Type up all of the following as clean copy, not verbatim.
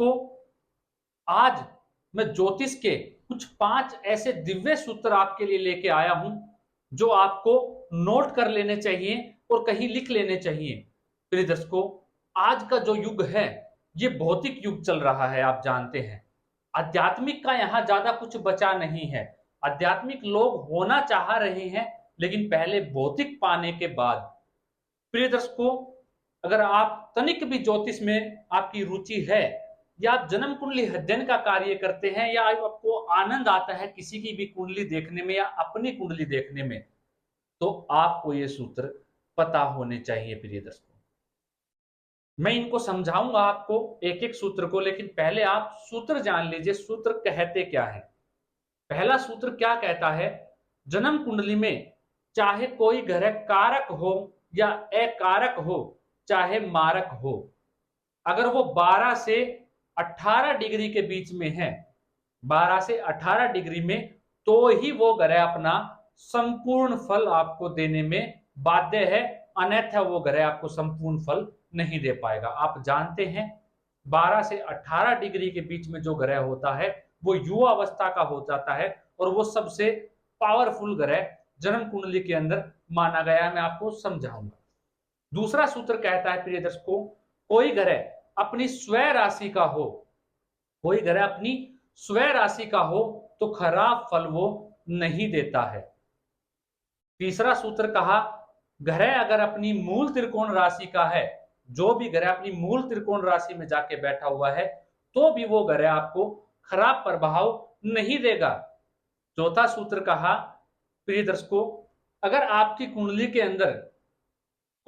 दर्शकों, आज मैं ज्योतिष के कुछ 5 ऐसे दिव्य सूत्र आपके लिए लेके आया हूं जो आपको नोट कर लेने चाहिए और कहीं लिख लेने चाहिए। प्रिय दर्शकों, आज का जो युग है ये भौतिक युग चल रहा है, आप जानते हैं। आध्यात्मिक का यहाँ ज्यादा कुछ बचा नहीं है। आध्यात्मिक लोग होना चाह रहे हैं, लेकिन पहले भौतिक पाने के बाद। प्रिय दर्शकों, अगर आप तनिक भी ज्योतिष में आपकी रुचि है या आप जन्म कुंडली अध्ययन का कार्य करते हैं या आपको आनंद आता है किसी की भी कुंडली देखने में या अपनी कुंडली देखने में, तो आपको ये सूत्र पता होने चाहिए। प्रिय दर्शकों, मैं इनको समझाऊंगा आपको एक एक सूत्र को, लेकिन पहले आप सूत्र जान लीजिए सूत्र कहते क्या है। पहला सूत्र क्या कहता है? जन्म कुंडली में चाहे कोई ग्रह कारक हो या अकारक हो, चाहे मारक हो, अगर वो 12 से 18 डिग्री के बीच में है, 12 से 18 डिग्री में, तो ही वो ग्रह अपना संपूर्ण फल आपको देने में बाध्य है, अन्यथा वो ग्रह आपको संपूर्ण फल नहीं दे पाएगा। आप जानते हैं 12 से 18 डिग्री के बीच में जो ग्रह होता है वो युवा अवस्था का हो जाता है और वो सबसे पावरफुल ग्रह जन्म कुंडली के अंदर माना गया है। मैं आपको समझाऊंगा। दूसरा सूत्र कहता है प्रिय दर्शकों, कोई ग्रह अपनी स्वयं राशि का हो, कोई ग्रह अपनी स्वयं राशि का हो तो खराब फल वो नहीं देता है। तीसरा सूत्र कहा, ग्रह अगर अपनी मूल त्रिकोण राशि का है, जो भी ग्रह अपनी मूल त्रिकोण राशि में जाके बैठा हुआ है, तो भी वो ग्रह आपको खराब प्रभाव नहीं देगा। चौथा सूत्र कहा प्रिय दर्शकों, अगर आपकी कुंडली के अंदर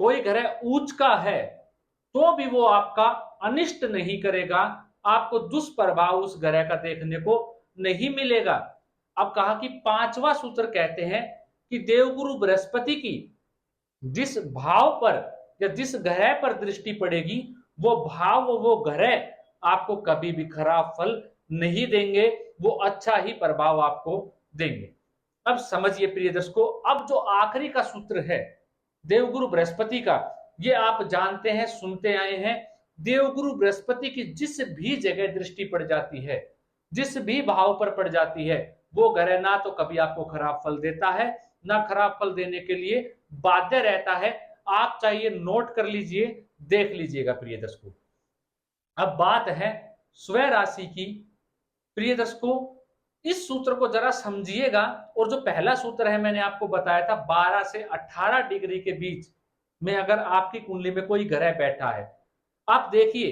कोई ग्रह उच्च का है तो भी वो आपका अनिष्ट नहीं करेगा, आपको दुष्प्रभाव उस ग्रह का देखने को नहीं मिलेगा। अब कहा कि पांचवा सूत्र कहते हैं कि देवगुरु बृहस्पति की जिस भाव पर या जिस ग्रह पर दृष्टि पड़ेगी, वो भाव वो ग्रह आपको कभी भी खराब फल नहीं देंगे, वो अच्छा ही प्रभाव आपको देंगे। अब समझिए प्रिय दर्शकों, अब जो आखिरी का सूत्र है देवगुरु बृहस्पति का, ये आप जानते हैं, सुनते आए हैं। देवगुरु बृहस्पति की जिस भी जगह दृष्टि पड़ जाती है, जिस भी भाव पर पड़ जाती है, वो ग्रह ना तो कभी आपको खराब फल देता है, ना खराब फल देने के लिए बाध्य रहता है। आप चाहिए नोट कर लीजिए, देख लीजिएगा प्रिय दर्शकों। अब बात है स्वयं राशि की। प्रिय दर्शकों, इस सूत्र को जरा समझिएगा। और जो पहला सूत्र है मैंने आपको बताया था 12 से 18 डिग्री के बीच में अगर आपकी कुंडली में कोई ग्रह बैठा है, आप देखिए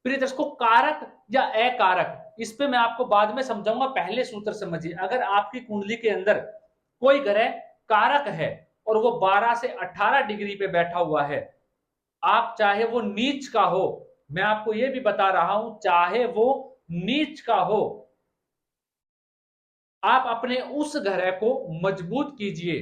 प्रिय दर्शकों, कारक या अकारक, इस पे मैं आपको बाद में समझाऊंगा, पहले सूत्र समझिए। अगर आपकी कुंडली के अंदर कोई ग्रह कारक है और वो 12 से 18 डिग्री पे बैठा हुआ है, आप चाहे वो नीच का हो, मैं आपको ये भी बता रहा हूं, चाहे वो नीच का हो, आप अपने उस ग्रह को मजबूत कीजिए।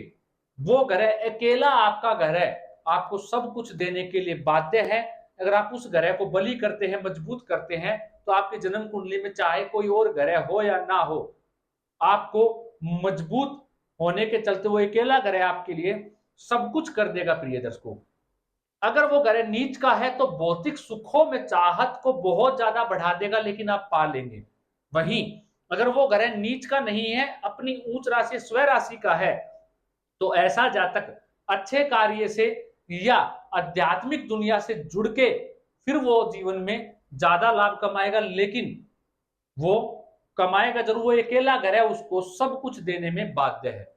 वो ग्रह अकेला आपका ग्रह आपको सब कुछ देने के लिए बाध्य है। अगर आप उस ग्रह को बलि करते हैं, मजबूत करते हैं, तो आपके जन्म कुंडली में चाहे कोई और ग्रह हो या ना हो, आपको मजबूत होने के चलते वो अकेला ग्रह आपके लिए सब कुछ कर देगा। प्रिय दर्शकों, अगर वो ग्रह नीच का है तो भौतिक सुखों में चाहत को बहुत ज्यादा बढ़ा देगा, लेकिन आप पा लेंगे। वहीं अगर वो ग्रह नीच का नहीं है, अपनी उच्च राशि स्वयं राशि का है, तो ऐसा जातक अच्छे कार्य से या आध्यात्मिक दुनिया से जुड़ के फिर वो जीवन में ज्यादा लाभ कमाएगा, लेकिन वो कमाएगा जरूर, वो अकेला ग्रह उसको सब कुछ देने में बाध्य है।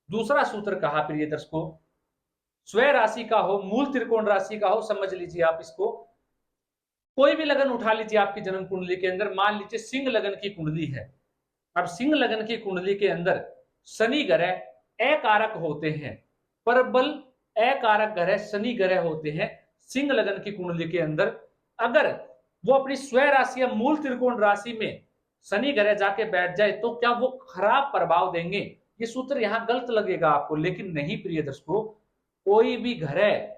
दूसरा सूत्र कहा प्रिय दर्शकों, स्वयं राशि का हो, मूल त्रिकोण राशि का हो, समझ लीजिए आप इसको। कोई भी लगन उठा लीजिए आपकी जन्म कुंडली के अंदर, मान लीजिए सिंह लगन की कुंडली है। अब सिंह लगन की कुंडली के अंदर शनि ग्रह अकारक होते हैं, परबल अकारक ग्रह शनि ग्रह होते हैं। सिंह लगन की कुंडली के अंदर अगर वो अपनी स्वयं राशि या मूल त्रिकोण राशि में शनि ग्रह जाके बैठ जाए, तो क्या वो खराब प्रभाव देंगे? ये सूत्र यहां गलत लगेगा आपको, लेकिन नहीं प्रिय दर्शकों, कोई भी ग्रह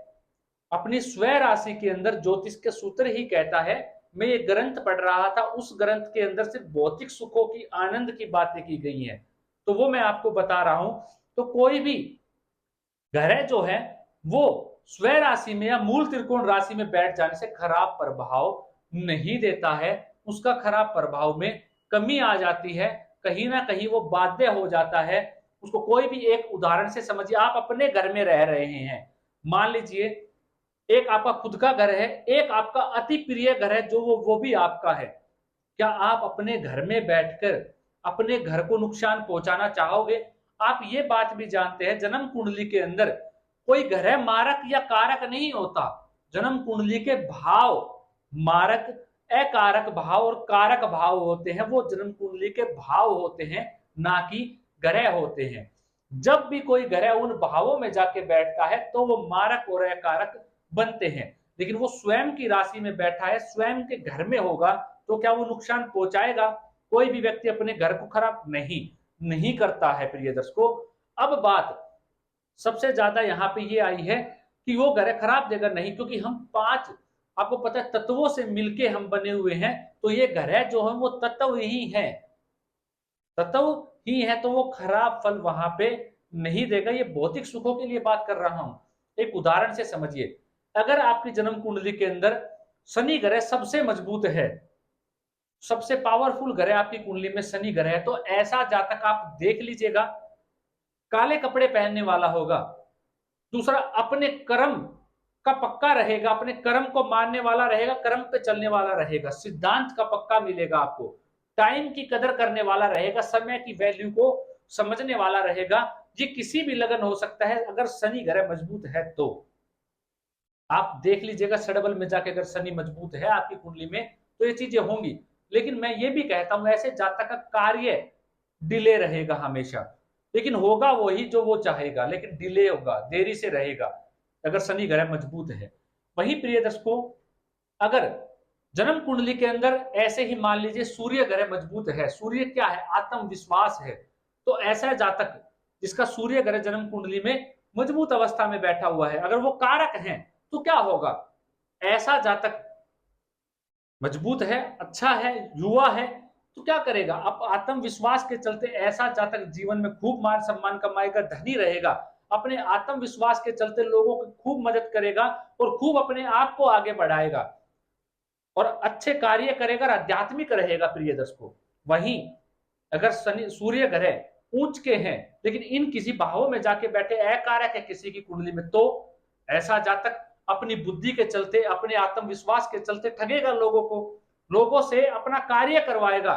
अपनी स्वयं राशि के अंदर, ज्योतिष के सूत्र ही कहता है, मैं ये ग्रंथ पढ़ रहा था, उस ग्रंथ के अंदर सिर्फ भौतिक सुखों की, आनंद की बातें की गई हैं, तो वो मैं आपको बता रहा हूं। तो कोई भी ग्रह जो है वो स्वयं राशि में या मूल त्रिकोण राशि में बैठ जाने से खराब प्रभाव नहीं देता है, उसका खराब प्रभाव में कमी आ जाती है, कहीं ना कहीं वो बाध्य हो जाता है। उसको कोई भी एक उदाहरण से समझिए, आप अपने घर में रह रहे हैं, मान लीजिए एक आपका खुद का घर है, एक आपका अति प्रिय घर है जो वो भी आपका है। क्या आप अपने घर में बैठकर अपने घर को नुकसान पहुंचाना चाहोगे? आप ये बात भी जानते हैं जन्म कुंडली के अंदर कोई ग्रह मारक या कारक नहीं होता। जन्म कुंडली के भाव मारक, अकारक भाव और कारक भाव होते हैं, वो जन्म कुंडली के भाव होते हैं, ना कि ग्रह होते हैं। जब भी कोई ग्रह उन भावों में जाके बैठता है तो वो मारक और अकारक बनते हैं। लेकिन वो स्वयं की राशि में बैठा है, स्वयं के घर में होगा, तो क्या वो नुकसान पहुंचाएगा? कोई भी व्यक्ति अपने घर को खराब नहीं करता है प्रिय दर्शकों। अब बात सबसे ज्यादा यहाँ पे ये आई है कि वो ग्रह खराब देगा नहीं, क्योंकि हम 5 आपको पता है तत्वों से मिलके हम बने हुए हैं, तो ये ग्रह जो है वो तत्व ही है, तत्व ही है, तो वो खराब फल वहां पे नहीं देगा। ये भौतिक सुखों के लिए बात कर रहा हूं। एक उदाहरण से समझिए, अगर आपकी जन्म कुंडली के अंदर शनि ग्रह सबसे मजबूत है, सबसे पावरफुल ग्रह आपकी कुंडली में शनि ग्रह है, तो ऐसा जातक आप देख लीजिएगा, काले कपड़े पहनने वाला होगा। दूसरा, अपने कर्म का पक्का रहेगा, अपने कर्म को मानने वाला रहेगा, कर्म पे चलने वाला रहेगा, सिद्धांत का पक्का मिलेगा आपको, टाइम की कदर करने वाला रहेगा, समय की वैल्यू को समझने वाला रहेगा। ये किसी भी लगन हो सकता है अगर शनि ग्रह मजबूत है तो। आप देख लीजिएगा सडबल में जाके अगर शनि मजबूत है आपकी कुंडली में तो ये चीजें होंगी। लेकिन मैं ये भी कहता हूं ऐसे जातक का कार्य डिले रहेगा हमेशा, लेकिन होगा वही जो वो चाहेगा, लेकिन डिले होगा, देरी से रहेगा अगर शनि ग्रह मजबूत है। वहीं प्रिय दर्शकों, अगर जन्म कुंडली के अंदर ऐसे ही मान लीजिए सूर्य ग्रह मजबूत है, सूर्य क्या है? आत्मविश्वास है। तो ऐसा जातक जिसका सूर्य ग्रह जन्म कुंडली में मजबूत अवस्था में बैठा हुआ है, अगर वो कारक है तो क्या होगा? ऐसा जातक मजबूत है, अच्छा है, युवा है, तो क्या करेगा? अब आत्मविश्वास के चलते ऐसा जातक जीवन में खूब मान सम्मान कमाएगा, धनी रहेगा, अपने आत्मविश्वास के चलते लोगों की खूब मदद करेगा और खूब अपने आप को आगे बढ़ाएगा और अच्छे कार्य करेगा, आध्यात्मिक रहेगा प्रिय दर्शकों। वहीं अगर शनि सूर्य ग्रह ऊंच के हैं लेकिन इन किसी भावों में जाके बैठे अकारक है किसी की कुंडली में, तो ऐसा जातक अपनी बुद्धि के चलते, अपने आत्मविश्वास के चलते ठगेगा लोगों को, लोगों से अपना कार्य करवाएगा,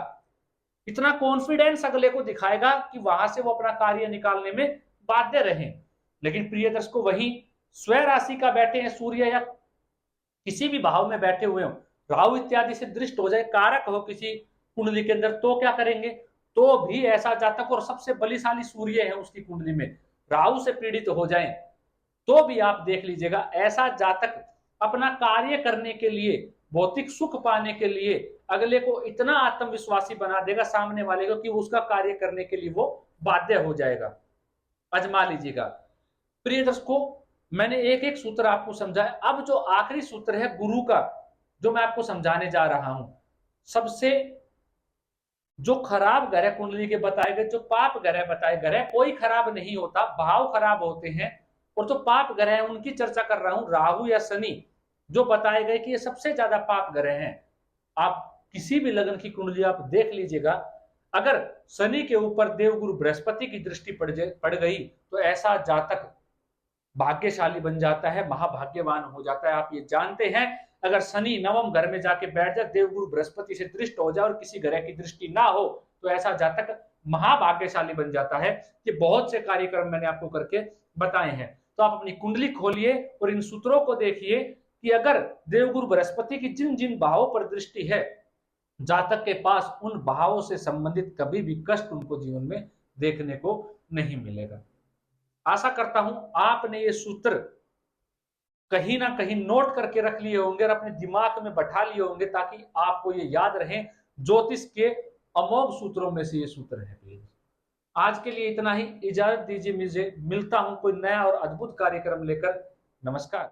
इतना कॉन्फिडेंस अगले को दिखाएगा कि वहां से वो अपना कार्य निकालने में बाध्य रहे। लेकिन प्रिय दर्शकों, वही स्व राशि का बैठे हैं सूर्य या किसी भी भाव में बैठे हुए हो, राहु इत्यादि से दृष्ट हो जाए, कारक हो किसी कुंडली के अंदर, तो क्या करेंगे? तो भी ऐसा जातक, और सबसे बलिशाली सूर्य है उसकी कुंडली में, राहु से पीड़ित हो जाए तो भी आप देख लीजिएगा ऐसा जातक अपना कार्य करने के लिए, भौतिक सुख पाने के लिए अगले को इतना आत्मविश्वासी बना देगा सामने वाले को कि उसका कार्य करने के लिए वो बाध्य हो जाएगा। आजमा लीजिएगा। प्रिय दर्शकों, मैंने एक एक सूत्र आपको समझाया। अब जो आखिरी सूत्र है गुरु का, जो मैं आपको समझाने जा रहा हूं, सबसे जो खराब ग्रह कुंडली के बताए गए, जो पाप ग्रह बताए, ग्रह कोई खराब नहीं होता, भाव खराब होते हैं, और जो पाप ग्रह है उनकी चर्चा कर रहा हूं, राहु या शनि, जो बताए गए कि ये सबसे ज्यादा पाप ग्रह हैं। आप किसी भी लगन की कुंडली आप देख लीजिएगा, अगर शनि के ऊपर देवगुरु बृहस्पति की दृष्टि पड़ गई तो ऐसा जातक भाग्यशाली बन जाता है, महाभाग्यवान हो जाता है। आप ये जानते हैं, अगर शनि नवम घर में जाके बैठ जाए, देवगुरु बृहस्पति से दृष्ट हो जाए और किसी ग्रह की दृष्टि ना हो, तो ऐसा जातक महाभाग्यशाली बन जाता है। ये बहुत से कार्यक्रम मैंने आपको करके बताए हैं। तो आप अपनी कुंडली खोलिए और इन सूत्रों को देखिए कि अगर देवगुरु बृहस्पति की जिन जिन भावों पर दृष्टि है, जातक के पास उन भावों से संबंधित कभी भी कष्ट उनको जीवन में देखने को नहीं मिलेगा। आशा करता हूं आपने ये सूत्र कहीं ना कहीं नोट करके रख लिए होंगे और अपने दिमाग में बैठा लिए होंगे, ताकि आपको ये याद रहे ज्योतिष के अमोघ सूत्रों में से ये सूत्र है। प्लीज आज के लिए इतना ही, इजाजत दीजिए, मुझे मिलता हूं कोई नया और अद्भुत कार्यक्रम लेकर। नमस्कार।